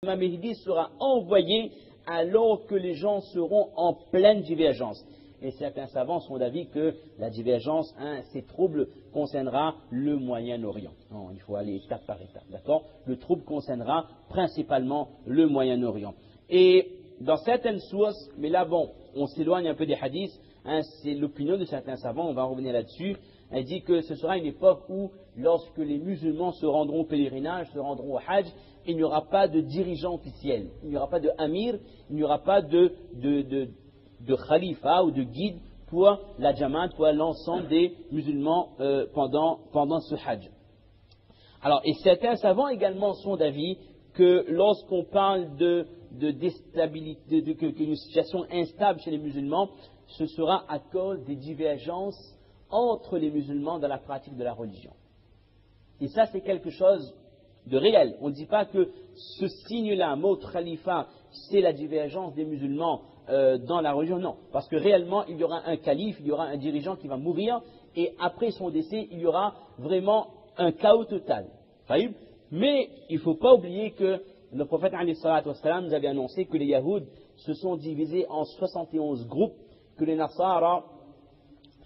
l'imam Mahdi sera envoyé alors que les gens seront en pleine divergence. Et certains savants sont d'avis que la divergence, ces troubles concernera le Moyen-Orient. Non, il faut aller étape par étape, d'accord? Le trouble concernera principalement le Moyen-Orient. Et dans certaines sources, mais là bon, on s'éloigne un peu des hadiths, c'est l'opinion de certains savants, on va revenir là-dessus. Elle dit que ce sera une époque où, lorsque les musulmans se rendront au pèlerinage, se rendront au Hajj, il n'y aura pas de dirigeant officiel, il n'y aura pas de amir, il n'y aura pas de khalifa ou de guide pour la Jamaat, pour l'ensemble des musulmans pendant ce Hajj. Alors, et certains savants également sont d'avis que lorsqu'on parle de déstabilité, qu'une situation instable chez les musulmans, ce sera à cause des divergences entre les musulmans dans la pratique de la religion. Et ça, c'est quelque chose de réel. On ne dit pas que ce signe-là, mot khalifa, c'est la divergence des musulmans dans la religion. Non, parce que réellement, il y aura un calife, il y aura un dirigeant qui va mourir, et après son décès, il y aura vraiment un chaos total. Mais il ne faut pas oublier que le prophète nous avait annoncé que les Yahouds se sont divisés en 71 groupes, que les Nasara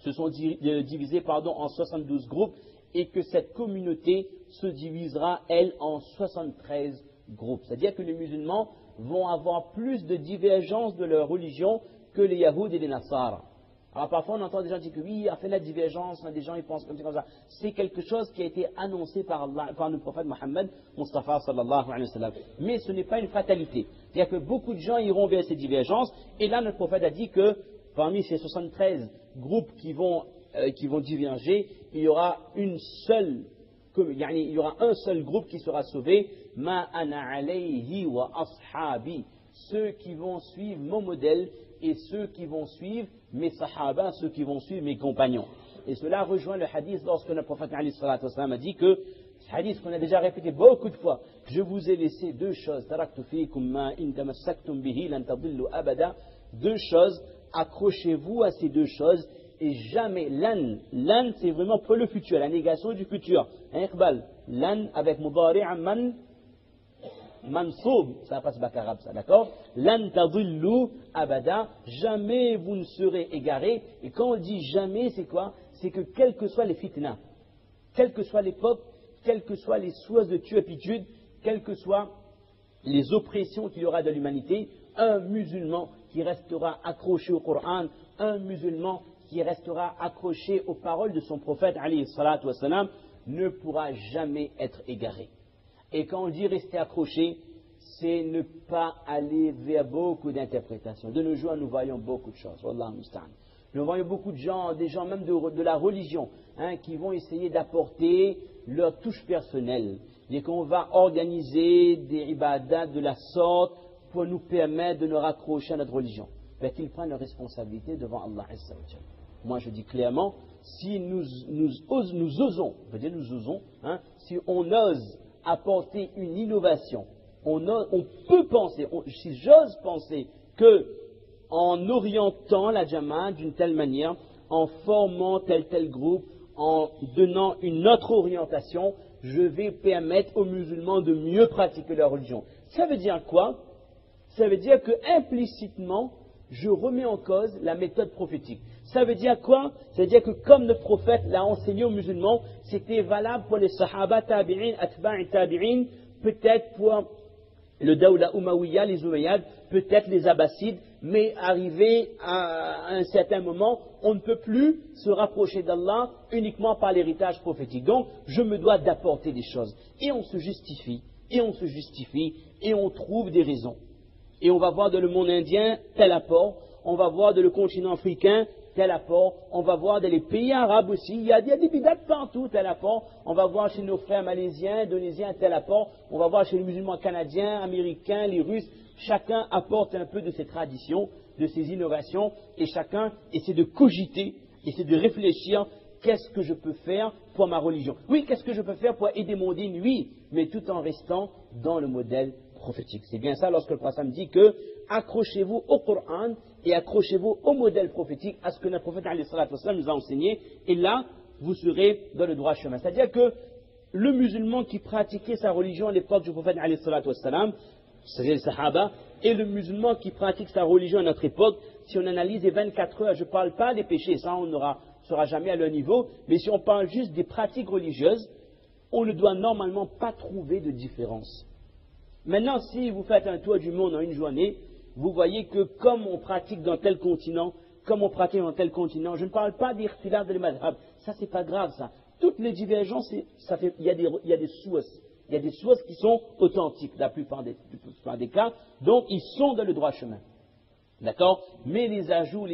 se sont divisés en 72 groupes, et que cette communauté se divisera, elle, en 73 groupes. C'est-à-dire que les musulmans vont avoir plus de divergences de leur religion que les Yahouds et les Nasara. Alors parfois on entend des gens dire que oui, a fait la divergence, des gens ils pensent comme ça. C'est quelque chose qui a été annoncé par le prophète Mohammed Mustafa sallallahu alayhi wa sallam. Mais ce n'est pas une fatalité. C'est-à-dire que beaucoup de gens iront vers ces divergences, et là notre prophète a dit que parmi ces 73 groupes qui vont diverger, il y aura un seul groupe qui sera sauvé, ma ana alayhi wa ashabi, ceux qui vont suivre mon modèle et ceux qui vont suivre mes sahaba, ceux qui vont suivre mes compagnons. Et cela rejoint le hadith lorsque le prophète a dit que, ce hadith qu'on a déjà répété beaucoup de fois, je vous ai laissé deux choses, deux choses, accrochez-vous à ces deux choses, et jamais, lan c'est vraiment pour le futur, la négation du futur. Lan avec mudari'a mansoub, ça passe bac arabe ça, d'accord? Lan tadillu abada, jamais vous ne serez égarés. Et quand on dit jamais, c'est quoi? C'est que quelles que soient les fitnas, quelle que soit l'époque, quelles que soient les sources de turpitude, quelles que soient les oppressions qu'il y aura de l'humanité, un musulman qui restera accroché au Coran, un musulman qui restera accroché aux paroles de son prophète alayhi salatu wassalam, ne pourra jamais être égaré. Et quand on dit rester accroché, c'est ne pas aller vers beaucoup d'interprétations. De nos jours, nous voyons beaucoup de choses. Wallahu musta'an. Nous voyons beaucoup de gens, des gens même de la religion, qui vont essayer d'apporter leur touche personnelle. Et qu'on va organiser des ibadats de la sorte pour nous permettre de nous raccrocher à notre religion. Ben, qu'ils prennent leurs responsabilités devant Allah Azza wa Jalla. Moi, je dis clairement, si nous osons, si on ose apporter une innovation, on peut penser, si j'ose penser que en orientant la Jamaat d'une telle manière, en formant tel groupe, en donnant une autre orientation, je vais permettre aux musulmans de mieux pratiquer leur religion. Ça veut dire quoi? Ça veut dire que implicitement, je remets en cause la méthode prophétique. Ça veut dire quoi? Ça veut dire que comme le prophète l'a enseigné aux musulmans, c'était valable pour les sahaba tabi'in, atba'i tabi'in, peut-être pour le Dawla Umayyad, les Umayyads, peut-être les Abbassides, mais arrivé à un certain moment, on ne peut plus se rapprocher d'Allah uniquement par l'héritage prophétique. Donc, je me dois d'apporter des choses. Et on se justifie, et on se justifie, et on trouve des raisons. Et on va voir dans le monde indien tel apport, on va voir dans le continent africain tel apport, on va voir dans les pays arabes aussi, il y a des bidats partout tel apport, on va voir chez nos frères malaisiens, indonésiens tel apport, on va voir chez les musulmans canadiens, américains, les Russes, chacun apporte un peu de ses traditions, de ses innovations, et chacun essaie de cogiter, essaie de réfléchir, qu'est-ce que je peux faire pour ma religion? Oui, qu'est-ce que je peux faire pour aider mon dîne? Oui, mais tout en restant dans le modèle prophétique. C'est bien ça lorsque le prophète dit que accrochez-vous au Coran et accrochez-vous au modèle prophétique, à ce que notre prophète nous a enseigné, et là, vous serez dans le droit chemin. C'est-à-dire que le musulman qui pratiquait sa religion à l'époque du prophète c'est-à-dire les Sahaba, et le musulman qui pratique sa religion à notre époque, si on analyse les 24 heures, je ne parle pas des péchés, ça on ne sera jamais à leur niveau, mais si on parle juste des pratiques religieuses, on ne doit normalement pas trouver de différence. Maintenant, si vous faites un tour du monde en une journée, vous voyez que comme on pratique dans tel continent, comme on pratique dans tel continent, je ne parle pas d'irtilaf de madhab, ça c'est pas grave ça. Toutes les divergences, il y a des sources. Il y a des sources qui sont authentiques, la plupart des cas, donc ils sont dans le droit chemin. D'accord? Mais les ajouts,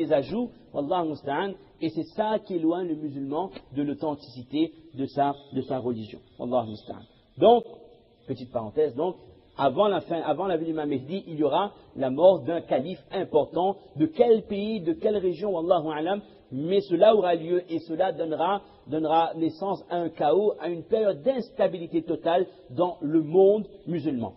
Wallahu musta'an, et c'est ça qui éloigne le musulman de l'authenticité de sa religion. Wallahu musta'an. Donc, petite parenthèse, donc, avant la venue du Imam Mahdi, il y aura la mort d'un calife important. De quel pays, de quelle région, Wallahu a'lam, mais cela aura lieu et cela donnera naissance à un chaos, à une période d'instabilité totale dans le monde musulman.